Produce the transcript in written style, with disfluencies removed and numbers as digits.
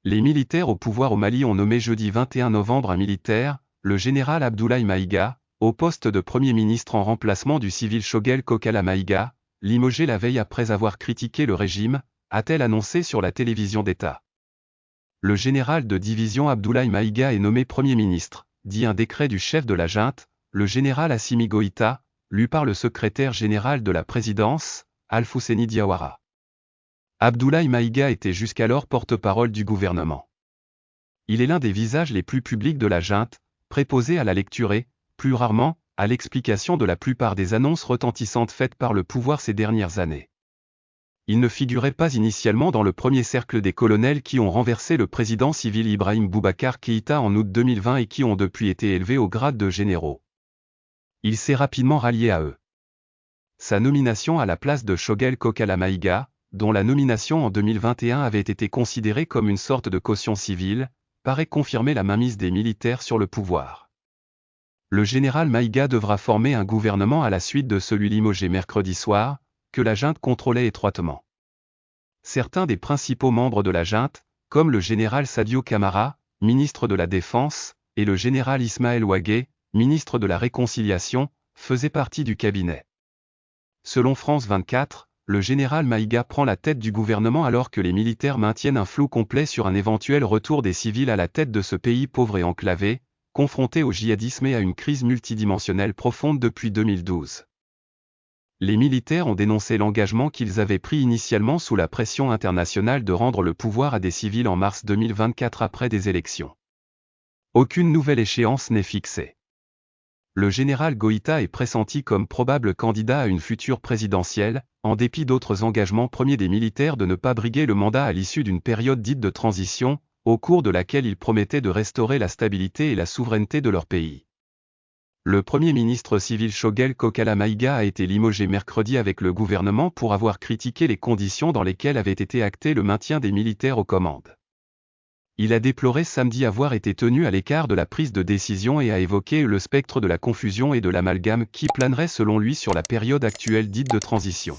Les militaires au pouvoir au Mali ont nommé jeudi 21 novembre un militaire, le général Abdoulaye Maïga, au poste de Premier ministre en remplacement du civil Choguel Kokala Maïga, limogé la veille après avoir critiqué le régime, a-t-elle annoncé sur la télévision d'État. Le général de division Abdoulaye Maïga est nommé Premier ministre, dit un décret du chef de la junte, le général Assimi Goïta, lu par le secrétaire général de la présidence, Alfousseni Diawara. Abdoulaye Maïga était jusqu'alors porte-parole du gouvernement. Il est l'un des visages les plus publics de la junte, préposé à la lecture et, plus rarement, à l'explication de la plupart des annonces retentissantes faites par le pouvoir ces dernières années. Il ne figurait pas initialement dans le premier cercle des colonels qui ont renversé le président civil Ibrahim Boubacar Keïta en août 2020 et qui ont depuis été élevés au grade de généraux. Il s'est rapidement rallié à eux. Sa nomination à la place de Choguel Kokala Maïga, dont la nomination en 2021 avait été considérée comme une sorte de caution civile, paraît confirmer la mainmise des militaires sur le pouvoir. Le général Maïga devra former un gouvernement à la suite de celui limogé mercredi soir, que la junte contrôlait étroitement. Certains des principaux membres de la junte, comme le général Sadio Camara, ministre de la Défense, et le général Ismaël Ouagué, ministre de la Réconciliation, faisaient partie du cabinet. Selon France 24, le général Maïga prend la tête du gouvernement alors que les militaires maintiennent un flou complet sur un éventuel retour des civils à la tête de ce pays pauvre et enclavé, confronté au djihadisme et à une crise multidimensionnelle profonde depuis 2012. Les militaires ont dénoncé l'engagement qu'ils avaient pris initialement sous la pression internationale de rendre le pouvoir à des civils en mars 2024 après des élections. Aucune nouvelle échéance n'est fixée. Le général Goïta est pressenti comme probable candidat à une future présidentielle, en dépit d'autres engagements premiers des militaires de ne pas briguer le mandat à l'issue d'une période dite de transition, au cours de laquelle ils promettaient de restaurer la stabilité et la souveraineté de leur pays. Le Premier ministre civil Choguel Kokala Maïga a été limogé mercredi avec le gouvernement pour avoir critiqué les conditions dans lesquelles avait été acté le maintien des militaires aux commandes. Il a déploré samedi avoir été tenu à l'écart de la prise de décision et a évoqué le spectre de la confusion et de l'amalgame qui planerait selon lui sur la période actuelle dite de transition.